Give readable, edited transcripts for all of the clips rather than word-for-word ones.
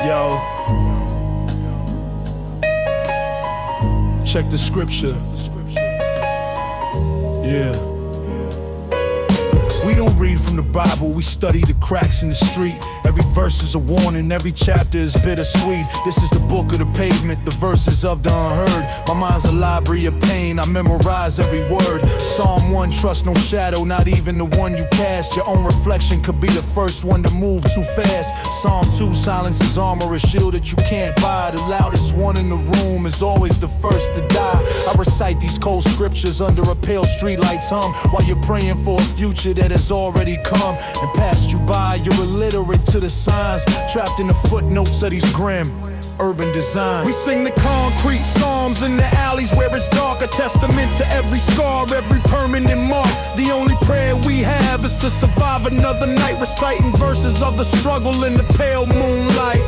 Yo, check the scripture. Yeah. We don't read from the Bible, we study the cracks in the street. Every verse is a warning, every chapter is bittersweet. This is the book of the pavement, the verses of the unheard. My mind's a library of pain, I memorize every word. Psalm 1, trust no shadow, not even the one you cast. Your own reflection could be the first one to move too fast. Psalm 2, silence is armor, a shield that you can't buy. The loudest one in the room is always the first to die. I recite these cold scriptures under a pale streetlight's hum, while you're praying for a future that has already come and passed you by. You're illiterate to the signs, trapped in the footnotes of these grim urban designs. We sing the concrete psalms in the alleys where it's dark, a testament to every scar, every permanent mark. The only prayer we have is to survive another night, reciting verses of the struggle in the pale moonlight.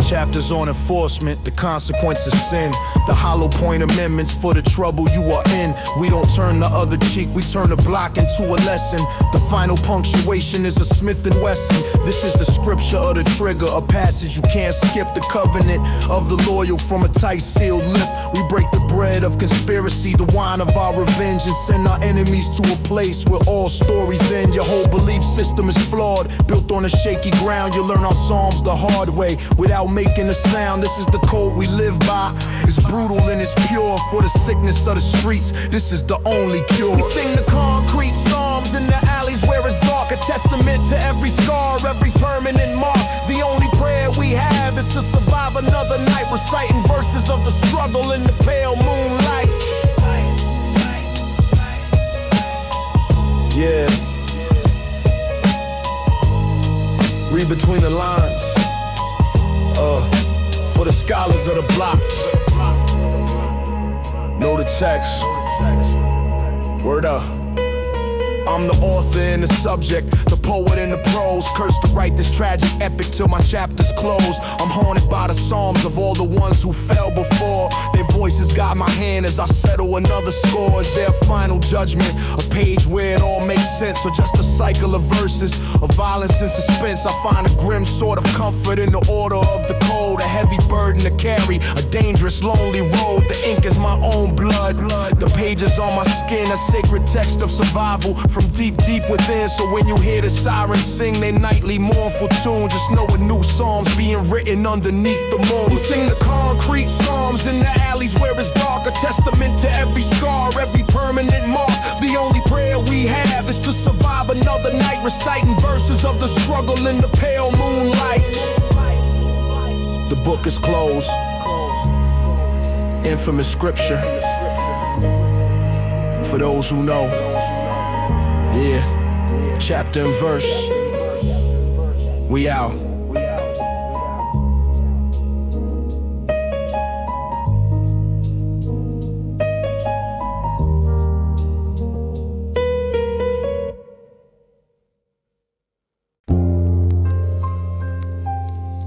Chapters on enforcement, the consequence of sin. The hollow point amendments for the trouble you are in. We don't turn the other cheek, we turn the block into a lesson. The final punctuation is a Smith & Wesson. This is the scripture of the trigger, a passage you can't skip. The covenant of the loyal from a tight sealed lip. We break the bread of conspiracy, the wine of our revenge, and send our enemies to a place where all stories end. Your whole belief system is flawed, built on a shaky ground. You learn our psalms the hard way without making a sound. This is the code we live by. It's brutal and it's pure. For the sickness of the streets, this is the only cure. We sing the concrete psalms in the alleys where it's dark, a testament to every scar, every permanent mark. The only prayer we have is to survive another night, reciting verses of the struggle in the pale moonlight. Yeah. Read between the lines. For the scholars of the block. Know the text. Word up. I'm the author and the subject, the poet and the prose. Cursed to write this tragic epic till my chapters close. I'm haunted by the psalms of all the ones who fell before. Their voices guide my hand as I settle another score. Is their final judgment, a page where it all makes sense, or just a cycle of verses of violence and suspense? I find a grim sort of comfort in the order of the code, a heavy burden to carry, a dangerous lonely road. The ink is my own blood, the pages on my skin, a sacred text of survival from deep, deep within. So when you hear the sirens sing their nightly mournful tune, just know a new psalm's being written underneath the moon. We sing the concrete psalms in the alleys where it's dark, a testament to every scar, every permanent mark. The only prayer we have is to survive another night, reciting verses of the struggle in the pale moonlight. The book is closed. Infamous scripture. For those who know. Yeah, chapter and verse. We out.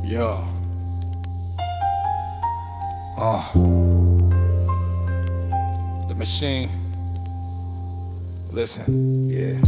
Yo. The machine. Listen, yeah.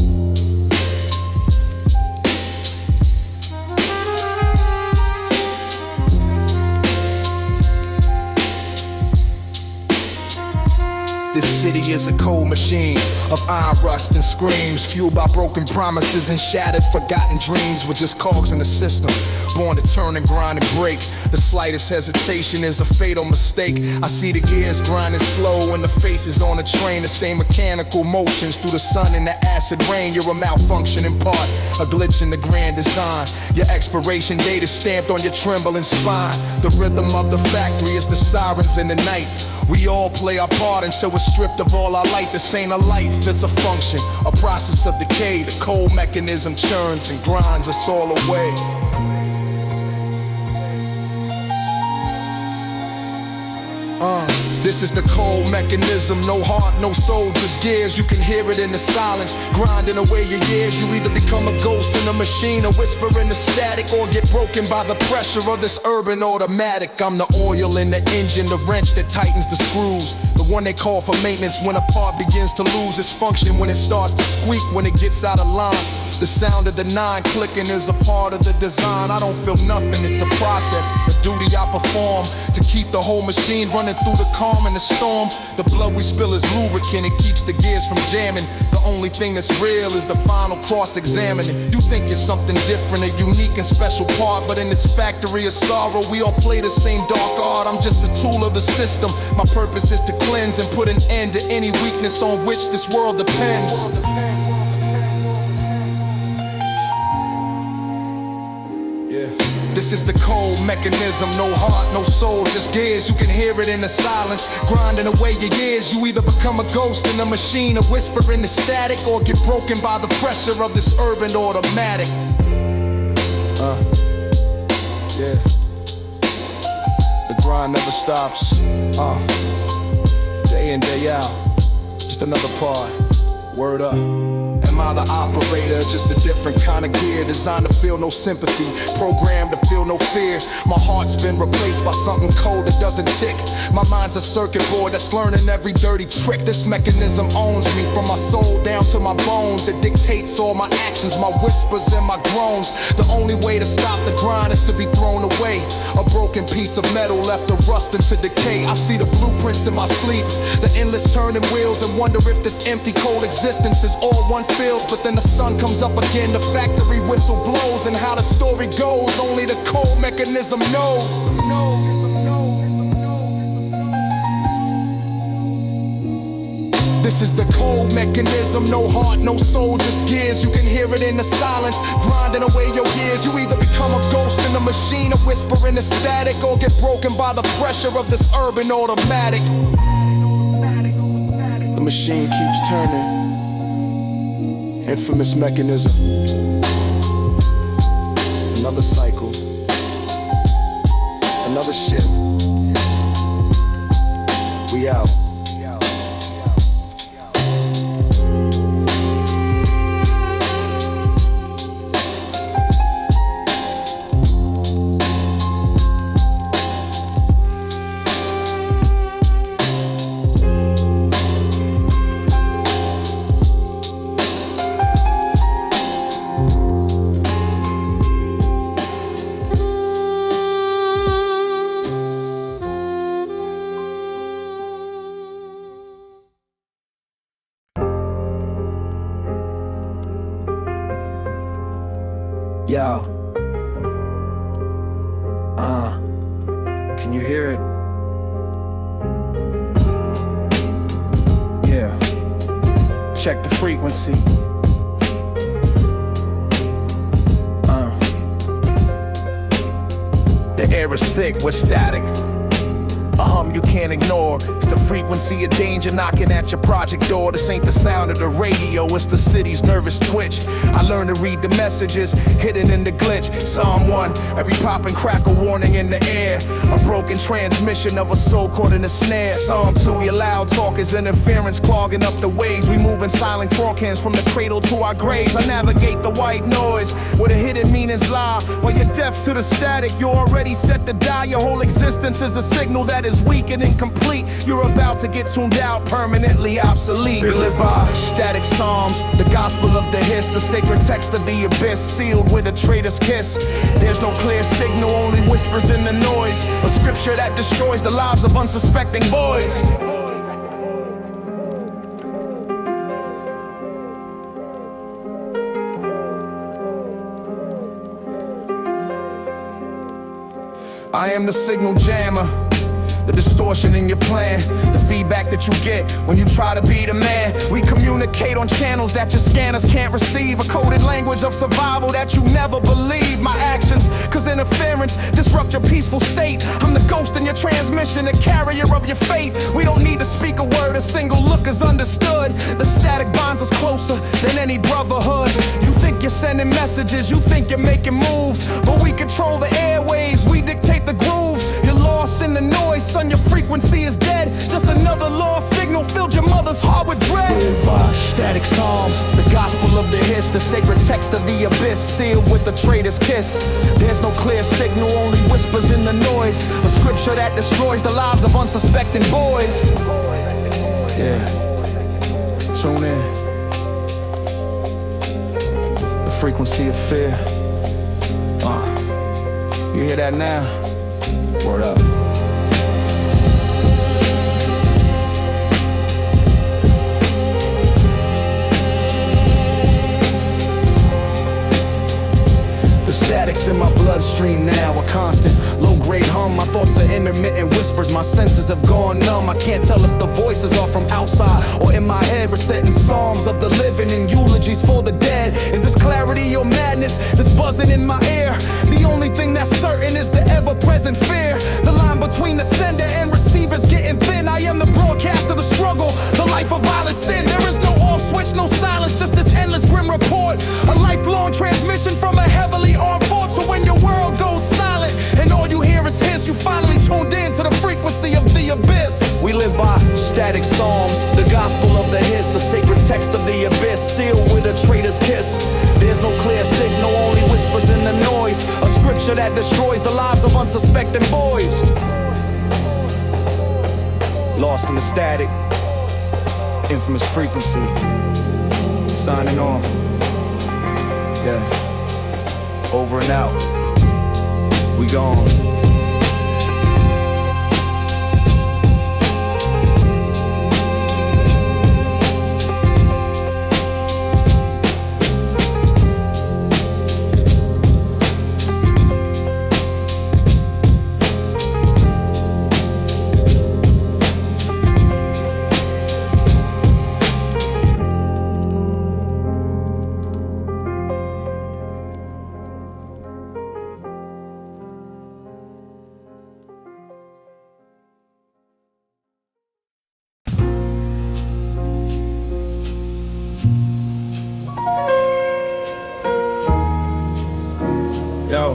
This city is a cold machine of iron rust and screams, fueled by broken promises and shattered forgotten dreams. We're just cogs in the system, born to turn and grind and break. The slightest hesitation is a fatal mistake. I see the gears grinding slow and the faces on the train. The same mechanical motions through the sun and the acid rain. You're a malfunction in part, a glitch in the grand design. Your expiration date is stamped on your trembling spine. The rhythm of the factory is the sirens in the night. We all play our part until we're stripped of all our light. This ain't a life, it's a function, a process of decay. The cold mechanism churns and grinds us all away. This is the cold mechanism, no heart, no soul, just gears. You can hear it in the silence, grinding away your years. You either become a ghost in a machine, a whisper in the static, or get broken by the pressure of this urban automatic. I'm the oil in the engine, the wrench that tightens the screws, the one they call for maintenance when a part begins to lose its function, when it starts to squeak, when it gets out of line. The sound of the 9 clicking is a part of the design. I don't feel nothing, it's a process, a duty I perform to keep the whole machine running through the calm and the storm. The blood we spill is lubricant, it keeps the gears from jamming. The only thing that's real is the final cross-examining. You think you're something different, a unique and special part, but in this factory of sorrow, we all play the same dark art. I'm just a tool of the system. My purpose is to cleanse and put an end to any weakness on which this world depends. This is the cold mechanism, no heart, no soul, just gears. You can hear it in the silence, grinding away your years. You either become a ghost in a machine, a whisper in the static, or get broken by the pressure of this urban automatic. Yeah. The grind never stops. Day in, day out. Just another part. Word up. Am I the operator? Just a different kind of gear, designed to feel no sympathy, programmed to feel no fear. My heart's been replaced by something cold that doesn't tick. My mind's a circuit board that's learning every dirty trick. This mechanism owns me from my soul down to my bones. It dictates all my actions, my whispers and my groans. The only way to stop the grind is to be thrown away. A broken piece of metal left to rust into decay. I see the blueprints in my sleep, the endless turning wheels, and wonder if this empty cold existence is all one feels. But then the sun comes up again, the factory whistle blows, and how the story goes, only the cold mechanism knows. This is the cold mechanism, no heart, no soul, just gears. You can hear it in the silence, grinding away your years. You either become a ghost in a machine, a whisper in the static, or get broken by the pressure of this urban automatic. The machine keeps turning. Infamous mechanism. Another cycle. Another shift. We out. Yo, can you hear it? Yeah, check the frequency. The air is thick with static, a hum you can't ignore. It's the frequency of danger knocking at your project door. This ain't the sound of the radio, it's the city's nervous twitch. I learned to read the messages hidden in the glitch. Psalm 1, every pop and crackle warning in the air. A broken transmission of a soul caught in a snare. Psalm 2, your loud talk is interference clogging up the waves. We move in silent talk hands from the cradle to our graves. I navigate the white noise where the hidden meanings lie. While you're deaf to the static, you're already set to die. Your whole existence is a signal that is weak and incomplete. You're about to get tuned out, permanently obsolete. We live by static psalms, the gospel of the hiss, the sacred text of the abyss, sealed with a traitor's kiss. There's no clear signal, only whispers in the noise. A scripture that destroys the lives of unsuspecting boys. I am the signal jammer, the distortion in your plan, the feedback that you get when you try to be the man. We communicate on channels that your scanners can't receive, a coded language of survival that you never believe. My actions, cause interference disrupt your peaceful state. I'm the ghost in your transmission, the carrier of your fate. We don't need to speak a word, a single look is understood. The static bonds us closer than any brotherhood. You think you're sending messages, you think you're making moves, but we control the airwaves, we dictate the grooves. You're lost lost in the noise. Son, your frequency is dead. Just another lost signal filled your mother's heart with dread. Static psalms, the gospel of the hits, the sacred text of the abyss, sealed with the traitor's kiss. There's no clear signal, only whispers in the noise. A scripture that destroys the lives of unsuspecting boys. Yeah, tune in. The frequency of fear. You hear that now? Word up. The static's in my bloodstream now, a constant low-grade hum. My thoughts are intermittent whispers, my senses have gone numb. I can't tell if the voices are from outside or in my head, reciting psalms of the living and eulogies for the dead. Is this clarity or madness, this buzzing in my ear? The only thing that's certain is the ever-present fear. The line between the sender and receiver's getting thin. I am the broadcast of the struggle, the life of violent sin. There is no off switch, no silence, just this endless grim report. A lifelong transmission from a heavily armed force. So when your world goes silent and all you hear is hiss, you finally tuned in to the frequency of the abyss. We live by static psalms, the gospel of the hits, the sacred text of the abyss, sealed with a traitor's kiss. There's no clear signal, only whispers in the noise. A scripture that destroys the lives of unsuspecting boys. Lost in the static, infamous frequency. Signing off. Yeah. Over and out. We gone. Yo.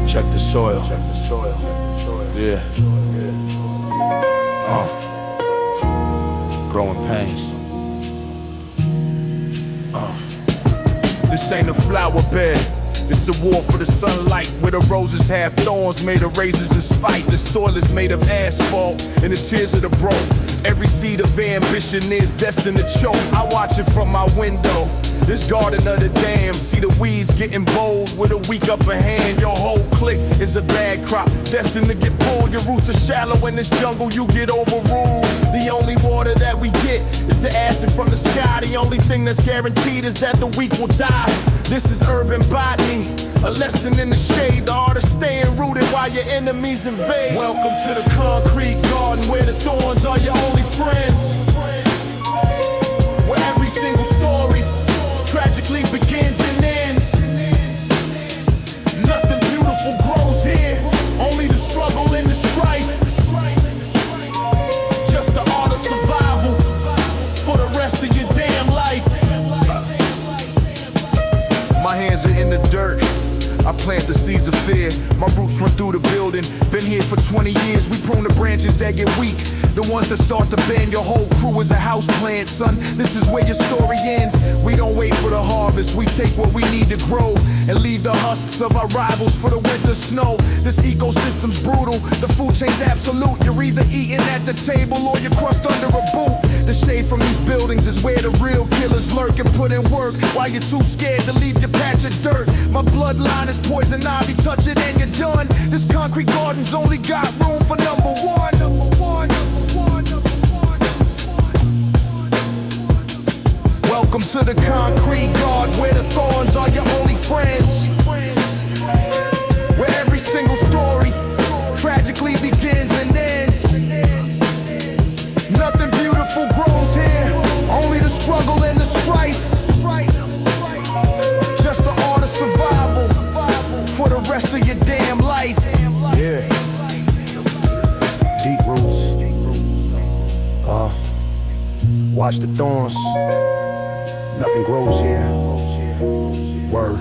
Check the soil. Yeah. Growing pains. This ain't a flower bed. It's a war for the sunlight, where the roses have thorns made of razors and spite. The soil is made of asphalt and the tears of the broke. Every seed of ambition is destined to choke. I watch it from my window, this garden of the damned. See the weeds getting bold with a weak upper hand. Your whole clique is a bad crop, destined to get pulled. Your roots are shallow in this jungle, you get overruled. The only water that we get is the acid from the sky. The only thing that's guaranteed is that the weak will die. This is urban botany, a lesson in the shade. The art of staying rooted while your enemies invade. Welcome to the concrete garden, where the thorns are your only friends. Where every single story tragically begins and ends. Nothing beautiful grows here, only the struggle and the strife. Just the art of survival for the rest of your damn life. My hands are in the dirt, I plant the seeds of fear. My roots run through the building, been here for 20 years. We prune the branches that get weak, the ones that start to bend. Your whole crew is a house plant, son. This is where your story ends. We don't wait for the harvest, we take what we need to grow and leave the husks of our rivals for the winter snow. This ecosystem's brutal, the food chain's absolute. You're either eating at the table or you're crushed under a boot. The shade from these buildings is where the real killers lurk and put in work while you're too scared to leave your patch of dirt. My bloodline is poison ivy, touch it and you're done. This concrete garden's only got room for number one. Welcome to the concrete garden, where the thorns are your only friends. Where every single story tragically begins and ends. Nothing beautiful grows here, only the struggle and the strife. Just the art of survival for the rest of your damn life. Yeah. Deep roots. Watch the thorns. Nothing grows here. Word.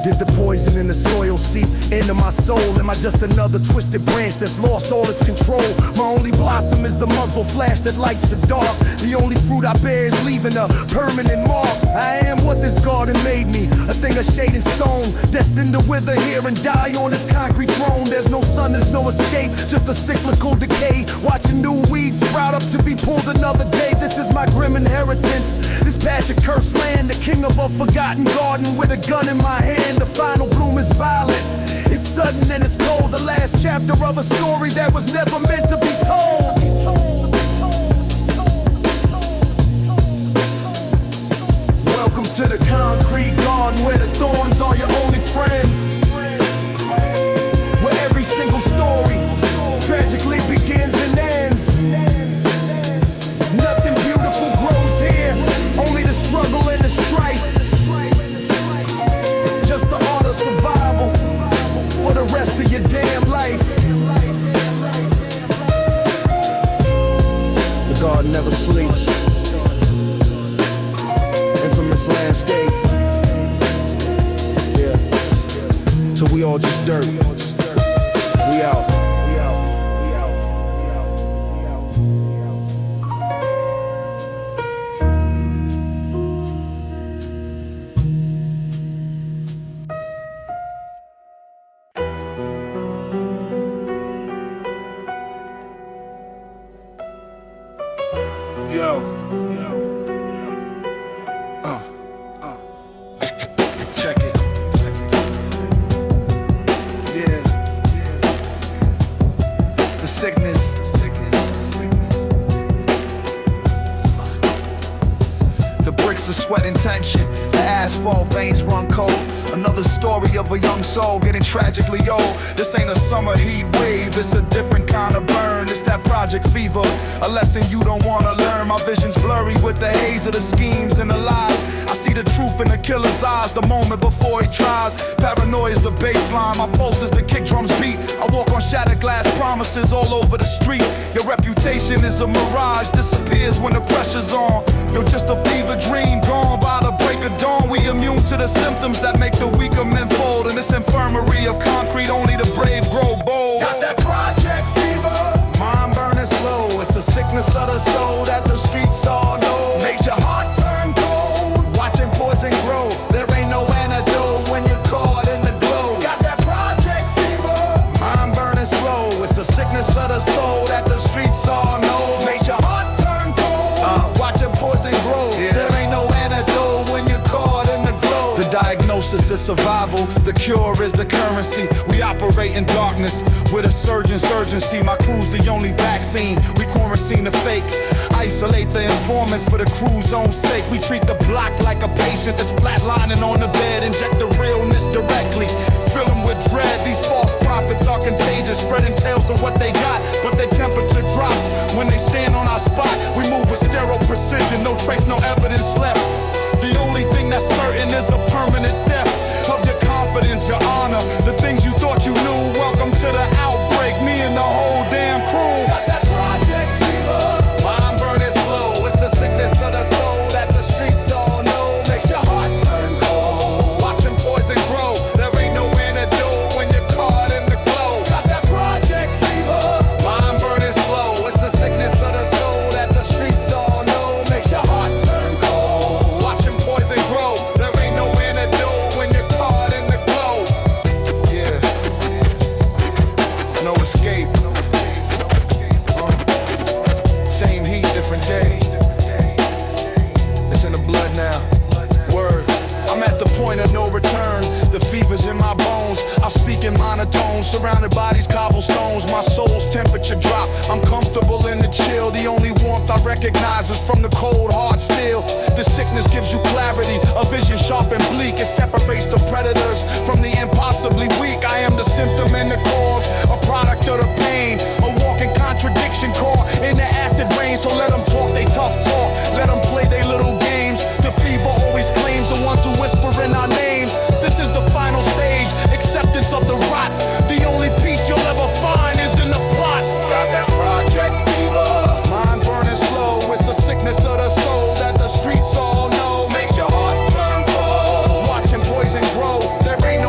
Did the poison in the soil seep into my soul? Am I just another twisted branch that's lost all its control? My only blossom is the muzzle flash that lights the dark. The only fruit I bear is leaving a permanent mark. I am what this garden made me, a thing of shade and stone, destined to wither here and die on this concrete throne. There's no sun, there's no escape, just a cyclical decay. Watching new weeds sprout up to be pulled another day. This is my grim inheritance, this patch of cursed land, the king of a forgotten garden with a gun in my hand. The final bloom is violent, it's sudden and it's cold. The last chapter of a story that was never meant to be told. Welcome to the concrete garden where the thorns are your only friends, where every single story tragically begins and ends. Nothing beautiful grows here, only the struggle and the strife. Just the art of survival for the rest of your damn life. The garden never sleeps. Infamous landscape. Yeah. So we all just dirt. We out. Check it. Yeah. The sickness. The bricks of sweat and tension. The asphalt veins run cold. Another story of a young soul getting tragically old. This ain't a summer heat wave, it's a different kind of burn. It's that project fever, a lesson you don't wanna learn. My vision's blurry with the haze of the schemes and the lies. I see the truth in the killer's eyes the moment before he tries. Paranoia is the baseline, my pulse is the kick drum's beat. I walk on shattered glass promises all over the street. Your reputation is a mirage, disappears when the pressure's on. You're just a fever dream, gone by the break of dawn. We immune to the symptoms that make the weaker men fold. In this infirmary of concrete, only the brave grow bold. Got that project fever, mind burning slow. It's a sickness of the soul that the streets all know. Makes your heart turn cold, watching poison grow. There ain't no antidote when you're caught in the glow. Got that project fever, mind burning slow. It's a sickness of the soul that the streets all know. Makes your heart turn cold, watching poison grow. There ain't no antidote when you're caught in the glow. The diagnosis is survival, the cure is the currency. We operate in darkness with a surgeon's urgency. My crew's the only vaccine, we quarantine the fake. Isolate the informants for the crew's own sake. We treat the block like a patient that's flatlining on the bed. Inject the realness directly, fill them with dread. These false prophets are contagious, spreading tales of what they got, but their temperature drops when they stand on our spot. We move with sterile precision, no trace, no evidence left. The only thing that's certain is a permanent theft of your confidence, your honor, the things you thought you knew. Welcome to the outbreak, me and the whole damn crew. Got that project fever, mind burning slow. It's the sickness of the soul that the streets all know. Makes your heart turn cold, watching poison grow. There ain't no antidote when you're caught in the glow. Got that project fever, mind burning slow. It's the sickness of the soul that the streets all know. Makes your heart turn cold, watching poison grow. There ain't no antidote when you're caught in the glow. Yeah, no escape. Same heat, different day. It's in the blood now. Word. I'm at the point of no return. The fever's in my bones. I speak in monotones, surrounded by these cobblestones. My soul's temperature drop. I'm comfortable in the chill. The only warmth I recognize is from the cold, hard steel. The sickness gives you clarity, a vision sharp and bleak. It separates the predators from the impossibly weak. I am the symptom and the cause, a product of the pain, a walking contradiction caught in the acid rain. So let them talk, they tough talk. Let them play they little games. The fever always claims the ones who whisper in our names. This is the final stage, acceptance of the rot. The only peace you'll ever find is in the plot. Got that project fever, mind burning slow. It's a sickness of the soul that the streets all know. Makes your heart turn cold, watching poison grow. There ain't no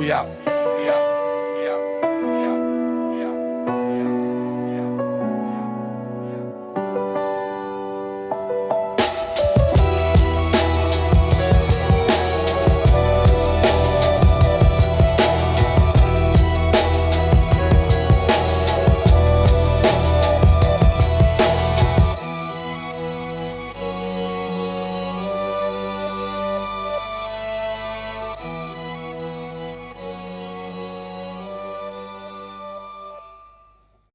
we out.